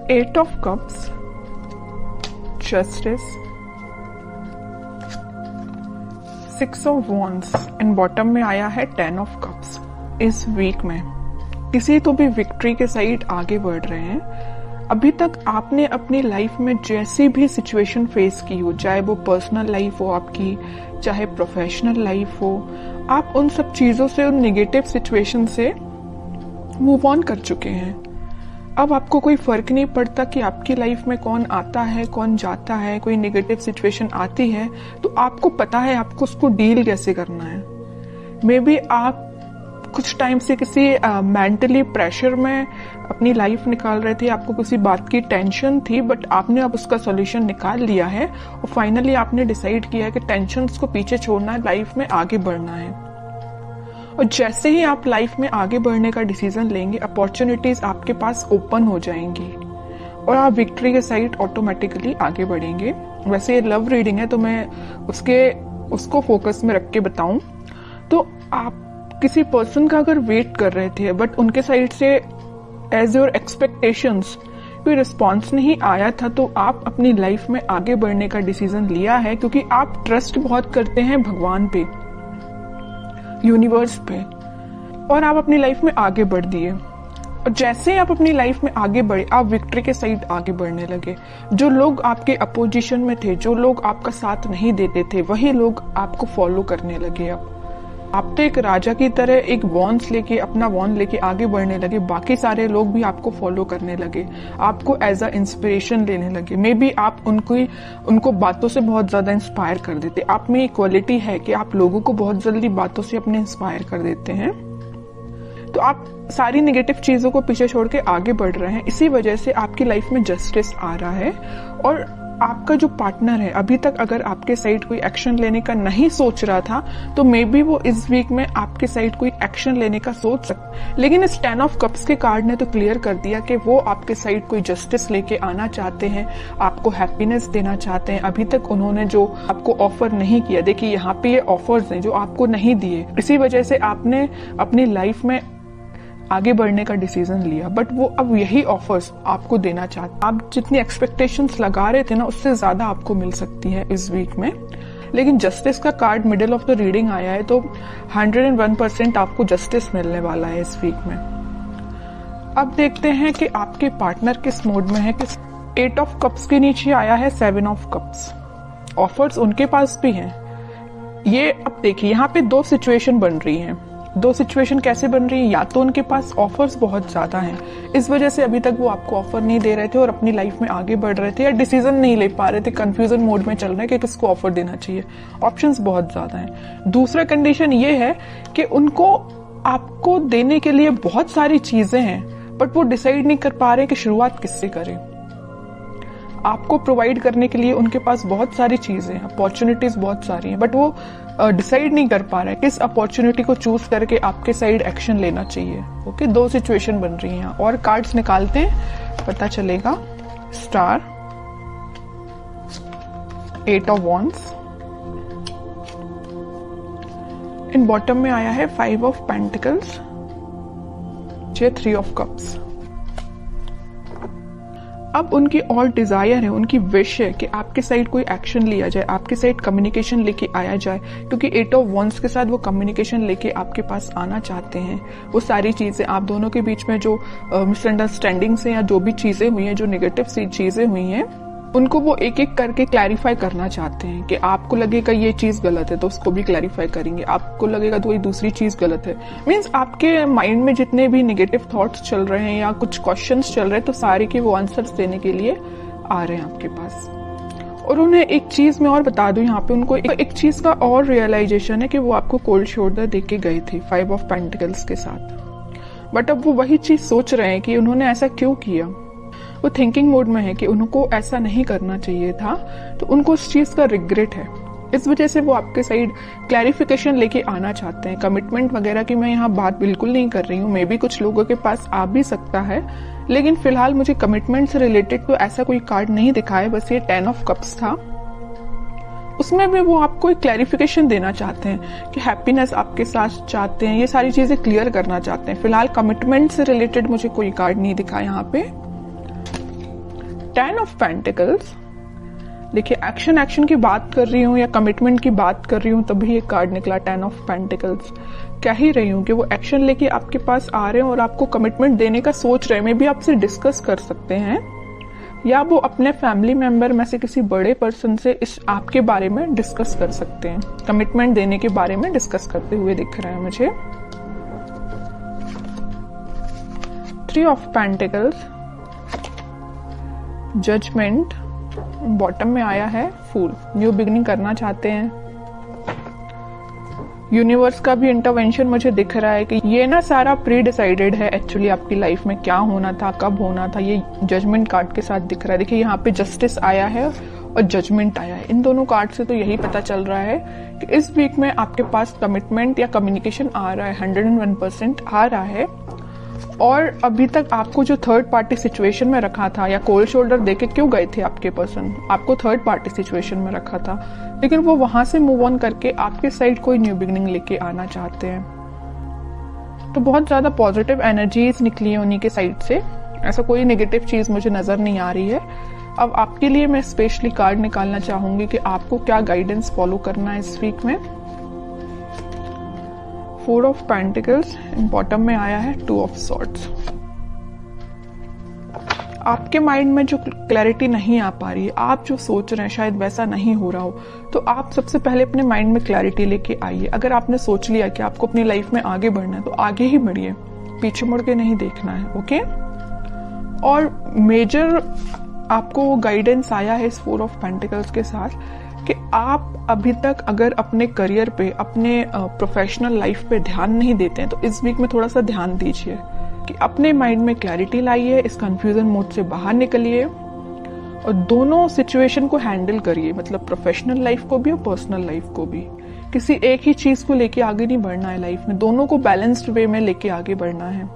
8 of Cups, Justice, 6 of Wands and bottom में आया है 10 of Cups। इस वीक में किसी तो भी विक्ट्री के साइड आगे बढ़ रहे हैं। अभी तक आपने अपनी लाइफ में जैसी भी सिचुएशन फेस की हो, चाहे वो पर्सनल लाइफ हो आपकी, चाहे प्रोफेशनल लाइफ हो, आप उन सब चीजों से, उन नेगेटिव सिचुएशन से मूव ऑन कर चुके हैं। अब आपको कोई फर्क नहीं पड़ता कि आपकी लाइफ में कौन आता है, कौन जाता है। कोई नेगेटिव सिचुएशन आती है तो आपको पता है आपको उसको डील कैसे करना है। मे बी आप कुछ टाइम से किसी मेंटली प्रेशर में अपनी लाइफ निकाल रहे थे, आपको किसी बात की टेंशन थी, बट आपने अब उसका सॉल्यूशन निकाल लिया है और फाइनली आपने डिसाइड किया है कि टेंशन्स को पीछे छोड़ना है, लाइफ में आगे बढ़ना है। और जैसे ही आप लाइफ में आगे बढ़ने का डिसीजन लेंगे, अपॉर्चुनिटीज आपके पास ओपन हो जाएंगी और आप विक्ट्री के साइड ऑटोमेटिकली आगे बढ़ेंगे। वैसे ये लव रीडिंग है तो मैं उसको फोकस में रख के बताऊं तो आप किसी पर्सन का अगर वेट कर रहे थे बट उनके साइड से एज योर एक्सपेक्टेशंस कोई रिस्पॉन्स नहीं आया था, तो आप अपनी लाइफ में आगे बढ़ने का डिसीजन लिया है क्योंकि आप ट्रस्ट बहुत करते हैं भगवान पे, यूनिवर्स पे, और आप अपनी लाइफ में आगे बढ़ दिए। और जैसे ही आप अपनी लाइफ में आगे बढ़े, आप विक्ट्री के साइड आगे बढ़ने लगे। जो लोग आपके अपोजिशन में थे, जो लोग आपका साथ नहीं देते थे, वही लोग आपको फॉलो करने लगे। अब आप तो एक राजा की तरह एक वॉन्स लेके, अपना वॉन्ड लेके आगे बढ़ने लगे। बाकी सारे लोग भी आपको फॉलो करने लगे, आपको एज अ इंस्पिरेशन लेने लगे। मे बी आप उनको बातों से बहुत ज्यादा इंस्पायर कर देते। आप में एक क्वालिटी है कि आप लोगों को बहुत जल्दी बातों से अपने इंस्पायर कर देते हैं। तो आप सारी नेगेटिव चीजों को पीछे छोड़ के आगे बढ़ रहे हैं। इसी वजह से आपकी लाइफ में जस्टिस आ रहा है। और आपका जो पार्टनर है, अभी तक अगर आपके साइड कोई एक्शन लेने का नहीं सोच रहा था तो मे बी वो इस वीक में आपके साइड कोई एक्शन लेने का सोच सकता। लेकिन इस 10 ऑफ कप्स के कार्ड ने तो क्लियर कर दिया कि वो आपके साइड कोई जस्टिस लेके आना चाहते हैं, आपको हैप्पीनेस देना चाहते हैं। अभी तक उन्होंने जो आपको ऑफर नहीं किया, देखिए यहाँ पे ये ऑफर्स हैं जो आपको नहीं दिए, इसी वजह से आपने अपनी लाइफ में आगे बढ़ने का डिसीजन लिया, बट वो अब यही ऑफर्स आपको देना चाहते। आप जितनी एक्सपेक्टेशंस लगा रहे थे ना, उससे ज्यादा आपको मिल सकती है इस वीक में। लेकिन जस्टिस का card middle of the reading आया है तो 101% आपको जस्टिस मिलने वाला है इस वीक में। अब देखते हैं कि आपके पार्टनर किस मोड में है। 8 ऑफ कप्स के नीचे आया है 7 ऑफ कप्स। ऑफर्स उनके पास भी हैं। ये अब देखिए यहाँ पे दो सिचुएशन बन रही हैं। दो सिचुएशन कैसे बन रही है? या तो उनके पास ऑफर्स बहुत ज्यादा हैं, इस वजह से अभी तक वो आपको ऑफर नहीं दे रहे थे और अपनी लाइफ में आगे बढ़ रहे थे, या डिसीजन नहीं ले पा रहे थे, कंफ्यूजन मोड में चल रहे हैं कि किसको ऑफर देना चाहिए। ऑप्शंस बहुत ज्यादा हैं। दूसरा कंडीशन ये है कि उनको आपको देने के लिए बहुत सारी चीजें हैं, बट वो डिसाइड नहीं कर पा रहे कि शुरुआत किससे करें। आपको प्रोवाइड करने के लिए उनके पास बहुत सारी चीजें हैं, अपॉर्चुनिटीज बहुत सारी हैं, बट वो डिसाइड नहीं कर पा रहे किस अपॉर्चुनिटी को चूज करके आपके साइड एक्शन लेना चाहिए। ओके, दो सिचुएशन बन रही हैं। और कार्ड्स निकालते हैं, पता चलेगा। Star, 8 of wands, in bottom में आया है 5 ऑफ पेंटिकल्स, 3 ऑफ कप्स। अब उनकी और डिजायर है, उनकी विश है कि आपके साइड कोई एक्शन लिया जाए, आपके साइड कम्युनिकेशन लेके आया जाए, क्योंकि 8 ऑफ वॉन्ड्स के साथ वो कम्युनिकेशन लेके आपके पास आना चाहते हैं। वो सारी चीजें, आप दोनों के बीच में जो मिसअंडरस्टैंडिंग्स हैं या जो भी चीजें हुई हैं, जो नेगेटिव चीजें हुई हैं, उनको वो एक एक करके क्लैरिफाई करना चाहते हैं। कि आपको लगेगा ये चीज गलत है तो उसको भी क्लैरिफाई करेंगे, आपको लगेगा तो ये दूसरी चीज गलत है। मीन्स आपके माइंड में जितने भी नेगेटिव थॉट्स चल रहे हैं या कुछ क्वेश्चंस चल रहे हैं, तो सारे के वो आंसर्स देने के लिए आ रहे हैं आपके पास। और उन्हें एक चीज मैं और बता दूं, यहाँ पे उनको एक चीज का और रियलाइजेशन है कि वो आपको कोल्ड शोल्डर दे के गए थे 5 ऑफ पेंटिकल्स के साथ, बट अब वो वही चीज सोच रहे हैं कि उन्होंने ऐसा क्यों किया। वो थिंकिंग मोड में है कि उनको ऐसा नहीं करना चाहिए था, तो उनको उस चीज का रिग्रेट है। इस वजह से वो आपके साइड क्लैरिफिकेशन लेके आना चाहते हैं। कमिटमेंट वगैरह की मैं यहाँ बात बिल्कुल नहीं कर रही हूँ, मे बी कुछ लोगों के पास आ भी सकता है, लेकिन फिलहाल मुझे कमिटमेंट से रिलेटेड तो ऐसा कोई कार्ड नहीं दिखा है। बस ये 10 ऑफ कप्स था, उसमें भी वो आपको एक क्लैरिफिकेशन देना चाहते हैं कि हैप्पीनेस आपके साथ चाहते हैं, ये सारी चीजें क्लियर करना चाहते हैं। फिलहाल कमिटमेंट से रिलेटेड मुझे कोई कार्ड नहीं दिखा यहाँ पे। 10 ऑफ पेंटिकल्स, देखिए एक्शन की बात कर रही हूँ या कमिटमेंट की बात कर रही हूँ, तभी ये कार्ड निकला 10 ऑफ पेंटिकल्स। कह ही रही हूँ कि वो एक्शन लेके आपके पास आ रहे हैं और आपको कमिटमेंट देने का सोच रहे हैं। मे बी आपसे डिस्कस कर सकते हैं या वो अपने फैमिली मेंबर में से किसी बड़े पर्सन से इस आपके बारे में डिस्कस कर सकते हैं। कमिटमेंट देने के बारे में डिस्कस करते हुए दिख रहा है मुझे। 3 ऑफ पेंटिकल्स, जजमेंट, बॉटम में आया है फूल। न्यू बिगनिंग करना चाहते हैं। यूनिवर्स का भी इंटरवेंशन मुझे दिख रहा है कि ये ना सारा प्री डिसाइडेड है एक्चुअली आपकी लाइफ में क्या होना था, कब होना था। ये जजमेंट कार्ड के साथ दिख रहा है। देखिए यहाँ पे जस्टिस आया है और जजमेंट आया है। इन दोनों कार्ड से तो यही पता चल रहा है कि इस वीक में आपके पास कमिटमेंट या कम्युनिकेशन आ रहा है, 101% आ रहा है। और अभी तक आपको जो थर्ड पार्टी सिचुएशन में रखा था या कोल्ड शोल्डर देके क्यों गए थे आपके पर्सन, आपको थर्ड पार्टी सिचुएशन में रखा था, लेकिन वो वहां से मूव ऑन करके आपके साइड कोई न्यू बिगनिंग लेके आना चाहते हैं। तो बहुत ज्यादा पॉजिटिव एनर्जीज निकली है उन्हीं के साइड से। ऐसा कोई नेगेटिव चीज मुझे नजर नहीं आ रही है। अब आपके लिए मैं स्पेशली कार्ड निकालना चाहूंगी कि आपको क्या गाइडेंस फॉलो करना है इस वीक में। 4 ऑफ पेंटिकल्स, बॉटम में आया है 2 ऑफ सॉर्ड्स। आपके माइंड में जो क्लैरिटी नहीं आ पा रही है, आप जो सोच रहे हैं शायद वैसा नहीं हो रहा हो, तो आप सबसे पहले अपने माइंड में क्लैरिटी लेके आइए। अगर आपने सोच लिया कि आपको अपनी लाइफ में आगे बढ़ना है तो आगे ही बढ़िए, पीछे मुड़ के नहीं देखना है। ओके। और मेजर आपको गाइडेंस आया है इस 4 ऑफ पेंटिकल्स के साथ कि आप अभी तक अगर अपने करियर पे, अपने प्रोफेशनल लाइफ पे ध्यान नहीं देते हैं तो इस वीक में थोड़ा सा ध्यान दीजिए कि अपने माइंड में क्लैरिटी लाइए, इस कंफ्यूजन मोड से बाहर निकलिए और दोनों सिचुएशन को हैंडल करिए, मतलब प्रोफेशनल लाइफ को भी और पर्सनल लाइफ को भी। किसी एक ही चीज को लेके आगे नहीं बढ़ना है लाइफ में, दोनों को बैलेंस्ड वे में लेके आगे बढ़ना है।